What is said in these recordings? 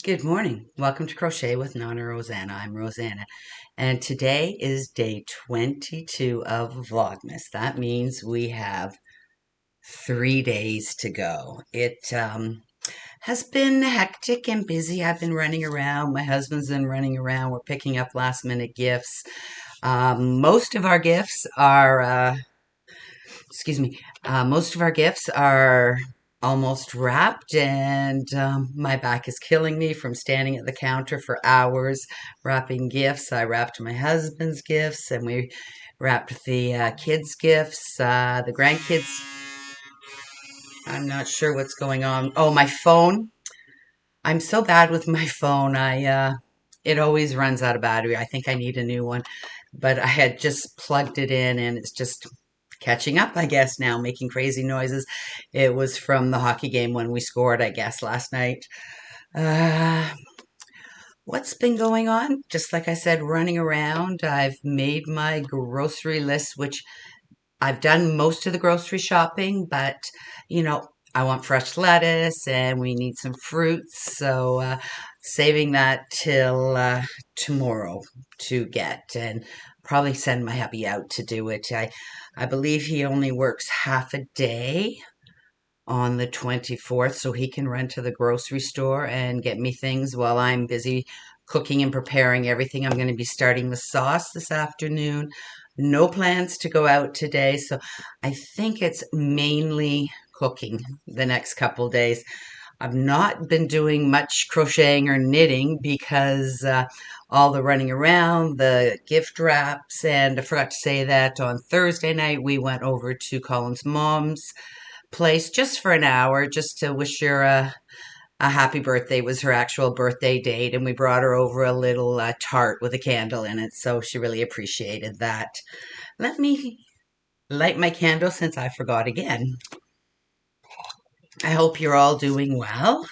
Good morning. Welcome to Crochet with Nonna Rosanna. I'm Rosanna, and today is day 22 of Vlogmas. That means we have 3 days to go. It has been hectic and busy. I've been running around. My husband's been running around. We're picking up last minute gifts. Most of our gifts are excuse me, most of our gifts are almost wrapped, and my back is killing me from standing at the counter for hours wrapping gifts. I wrapped my husband's gifts, and we wrapped the kids' gifts, the grandkids. I'm not sure what's going on. Oh, my phone. I'm so bad with my phone. It always runs out of battery. I think I need a new one, but I had just plugged it in, and it's just catching up, I guess, now, making crazy noises. It was from the hockey game when we scored, I guess, last night. Uh, what's been going on? Just like I said, running around. I've made my grocery list, which I've done most of the grocery shopping, but I want fresh lettuce and we need some fruits. So, saving that till tomorrow to get, and probably send my hubby out to do it. I believe he only works half a day on the 24th, so he can run to the grocery store and get me things while I'm busy cooking and preparing everything. I'm going to be starting the sauce this afternoon. No plans to go out today, so I think it's mainly cooking the next couple days. I've not been doing much crocheting or knitting because all the running around, the gift wraps, and I forgot to say that on Thursday night we went over to Colin's mom's place just for an hour, just to wish her a happy birthday. It was her actual birthday date, and we brought her over a little tart with a candle in it, so she really appreciated that. Let me light my candle since I forgot again. I hope you're all doing well.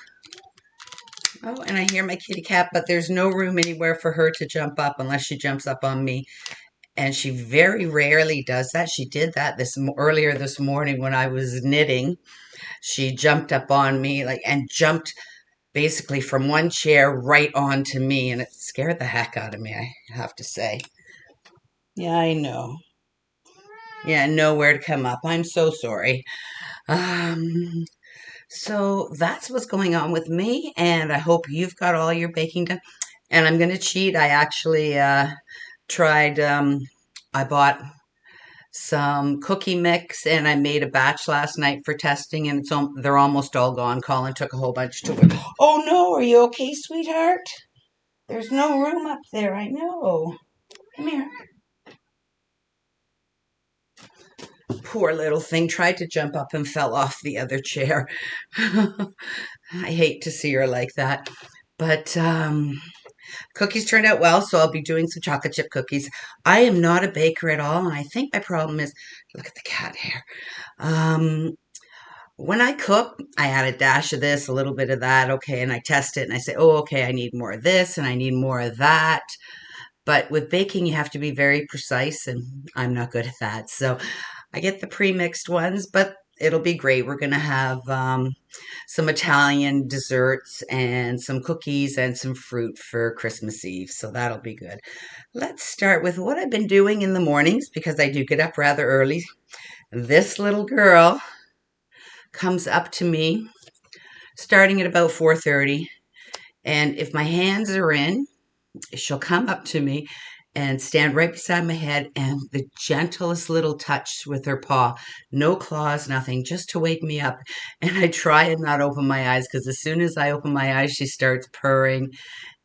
Oh, and I hear my kitty cat, but there's no room anywhere for her to jump up unless she jumps up on me. And she very rarely does that. She did that earlier this morning when I was knitting. She jumped up on me and jumped basically from one chair right onto me, and it scared the heck out of me, I have to say. Yeah, I know. Yeah, nowhere to come up. I'm so sorry. Um, so that's what's going on with me, and I hope you've got all your baking done. And I'm going to cheat. I actually tried, I bought some cookie mix and I made a batch last night for testing, and they're almost all gone. Colin took a whole bunch to it. Oh no, are you okay, sweetheart? There's no room up there, I know. Come here. Poor little thing tried to jump up and fell off the other chair. I hate to see her like that. But cookies turned out well, so I'll be doing some chocolate chip cookies. I am not a baker at all, and I think my problem is, look at the cat hair. Um, when I cook, I add a dash of this, a little bit of that, okay, and I test it and I say, oh, okay, I need more of this and I need more of that. But with baking, you have to be very precise, and I'm not good at that. So I get the pre-mixed ones, but it'll be great. We're going to have some Italian desserts and some cookies and some fruit for Christmas Eve. So that'll be good. Let's start with what I've been doing in the mornings because I do get up rather early. This little girl comes up to me starting at about 4:30, and if my hands are in, she'll come up to me and stand right beside my head, and the gentlest little touch with her paw, no claws, nothing, just to wake me up. And I try and not open my eyes because as soon as I open my eyes, she starts purring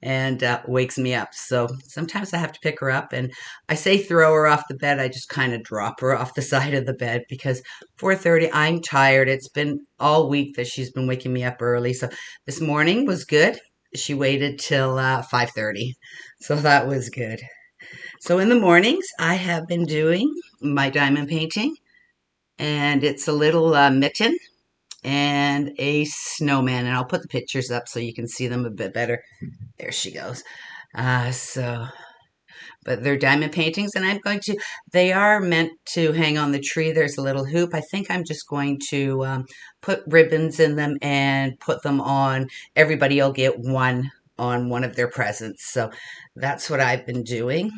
and wakes me up. So sometimes I have to pick her up, and I say throw her off the bed. I just kind of drop her off the side of the bed because 4:30, I'm tired. It's been all week that she's been waking me up early. So this morning was good. She waited till 5:30. So that was good. So in the mornings, I have been doing my diamond painting, and it's a little mitten and a snowman, and I'll put the pictures up so you can see them a bit better. There she goes. So, but they're diamond paintings, and they are meant to hang on the tree. There's a little hoop. I think I'm just going to put ribbons in them and put them on. Everybody will get one on one of their presents. So that's what I've been doing.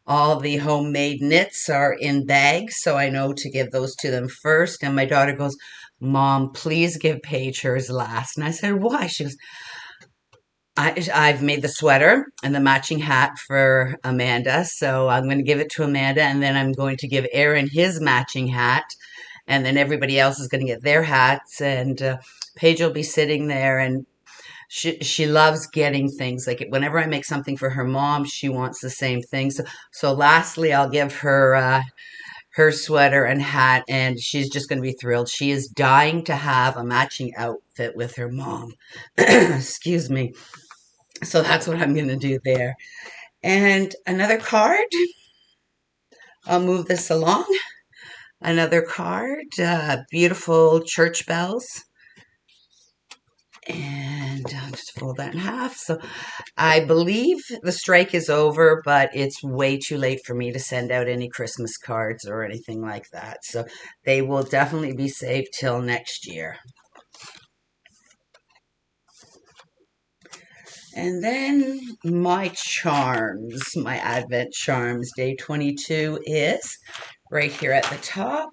All the homemade knits are in bags, so I know to give those to them first. And my daughter goes, Mom, please give Paige hers last. And I said, why? She goes, I've made the sweater and the matching hat for Amanda, so I'm going to give it to Amanda, and then I'm going to give Aaron his matching hat, and then everybody else is going to get their hats, and Paige will be sitting there, and she loves getting things. Like whenever I make something for her mom, she wants the same thing. So lastly, I'll give her her sweater and hat, and she's just going to be thrilled. She is dying to have a matching outfit with her mom. Excuse me. So that's what I'm going to do there. And another card. I'll move this along. Another card. Beautiful church bells. And I'll just fold that in half. So I believe the strike is over, but it's way too late for me to send out any Christmas cards or anything like that. So they will definitely be saved till next year. And then my charms, my Advent charms. Day 22 is right here at the top.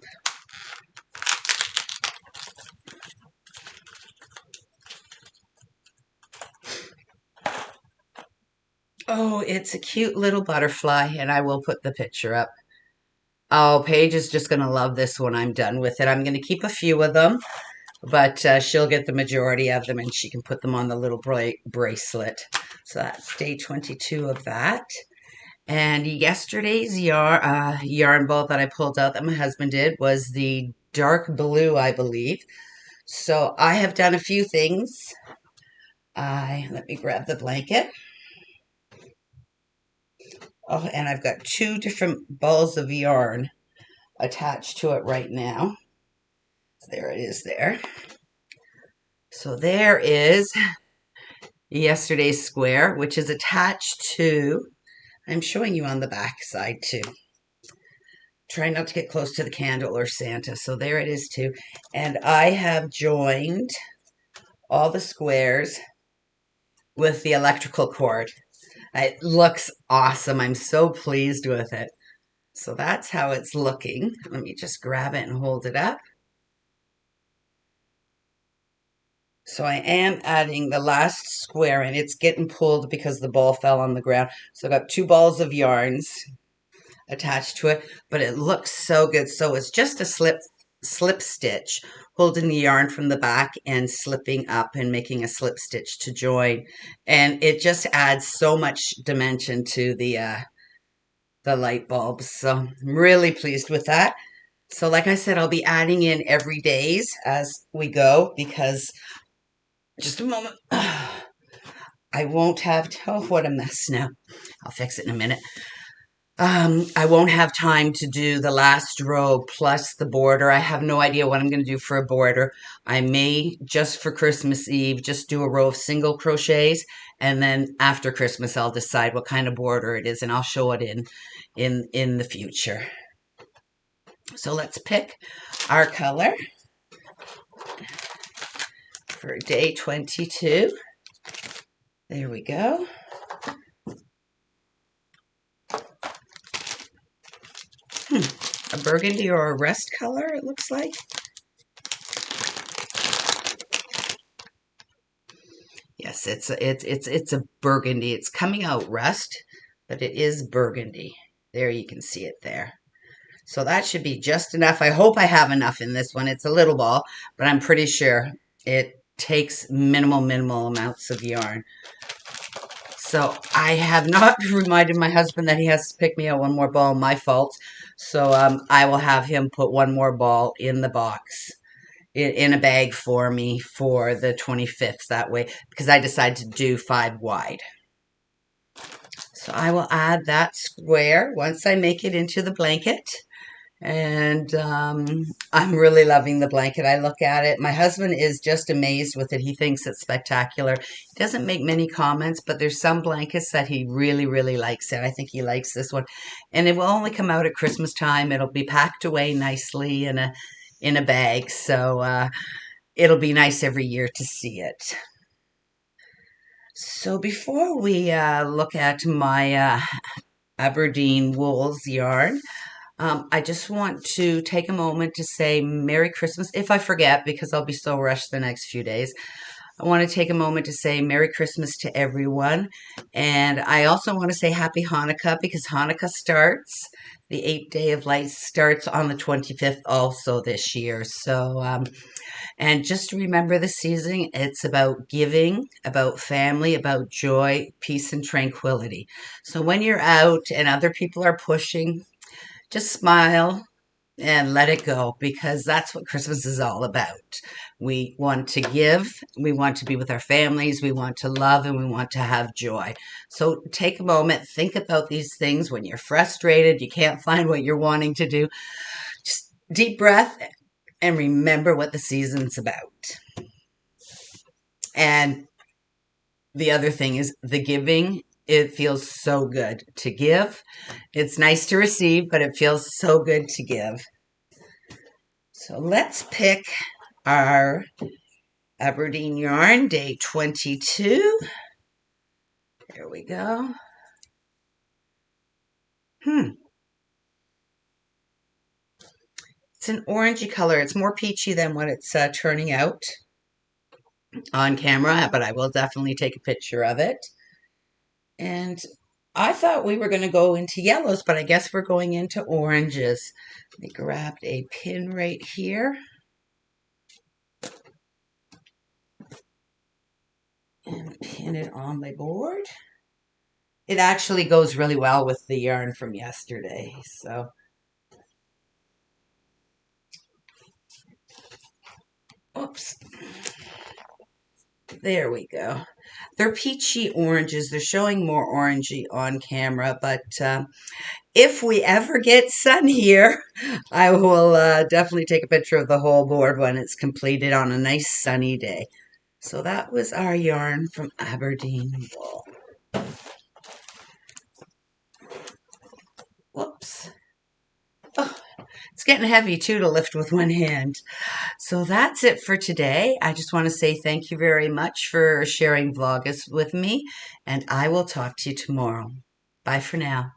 Oh, it's a cute little butterfly, and I will put the picture up. Oh, Paige is just going to love this when I'm done with it. I'm going to keep a few of them, but she'll get the majority of them, and she can put them on the little bracelet. So that's day 22 of that. And yesterday's yarn ball that I pulled out that my husband did was the dark blue, I believe. So I have done a few things. Let me grab the blanket. Oh, and I've got two different balls of yarn attached to it right now. There it is there. So there is yesterday's square, which is attached to, I'm showing you on the back side too. Try not to get close to the candle or Santa. So there it is too. And I have joined all the squares with the electrical cord. It looks awesome. I'm so pleased with it. So that's how it's looking. Let me just grab it and hold it up. So I am adding the last square, and it's getting pulled because the ball fell on the ground. So I've got two balls of yarns attached to it, but it looks so good. So it's just a slip stitch, holding the yarn from the back and slipping up and making a slip stitch to join. And it just adds so much dimension to the light bulbs. So I'm really pleased with that. So like I said, I'll be adding in every days as we go, because just a moment. I won't have, oh, what a mess now. I'll fix it in a minute. I won't have time to do the last row plus the border. I have no idea what I'm going to do for a border. I may, just for Christmas Eve, just do a row of single crochets, and then after Christmas I'll decide what kind of border it is, and I'll show it in the future. So let's pick our color for day 22. There we go. A burgundy or a rust color, it looks like. Yes, it's a burgundy. It's coming out rust, but it is burgundy. There, you can see it there. So that should be just enough. I hope I have enough in this one. It's a little ball, but I'm pretty sure it takes minimal amounts of yarn. So I have not reminded my husband that he has to pick me out one more ball. My fault. So I will have him put one more ball in the box, in a bag for me for the 25th that way, because I decided to do 5 wide. So I will add that square once I make it into the blanket. And I'm really loving the blanket. I look at it. My husband is just amazed with it. He thinks it's spectacular. He doesn't make many comments, but there's some blankets that he really, really likes. And I think he likes this one. And it will only come out at Christmas time. It'll be packed away nicely in a bag. So it'll be nice every year to see it. So before we look at my Aberdeen wools yarn, I just want to take a moment to say Merry Christmas. If I forget, because I'll be so rushed the next few days, I want to take a moment to say Merry Christmas to everyone. And I also want to say Happy Hanukkah, because Hanukkah starts, the 8th day of lights starts on the 25th also this year. So, and just remember the season, it's about giving, about family, about joy, peace, and tranquility. So when you're out and other people are pushing, just smile and let it go, because that's what Christmas is all about. We want to give, we want to be with our families, we want to love, and we want to have joy. So take a moment, think about these things when you're frustrated, you can't find what you're wanting to do. Just deep breath and remember what the season's about. And the other thing is the giving. It feels so good to give. It's nice to receive, but it feels so good to give. So let's pick our Aberdeen yarn, day 22. There we go. It's an orangey color. It's more peachy than what it's turning out on camera, but I will definitely take a picture of it. And I thought we were going to go into yellows, but I guess we're going into oranges. I grabbed a pin right here. And pin it on my board. It actually goes really well with the yarn from yesterday. So, oops. There we go. They're peachy oranges. They're showing more orangey on camera, but if we ever get sun here, I will definitely take a picture of the whole board when it's completed on a nice sunny day. So that was our yarn from Aberdeen wool. Whoops. Oh, it's getting heavy too to lift with one hand. So that's it for today. I just want to say thank you very much for sharing Vlogmas with me, and I will talk to you tomorrow. Bye for now.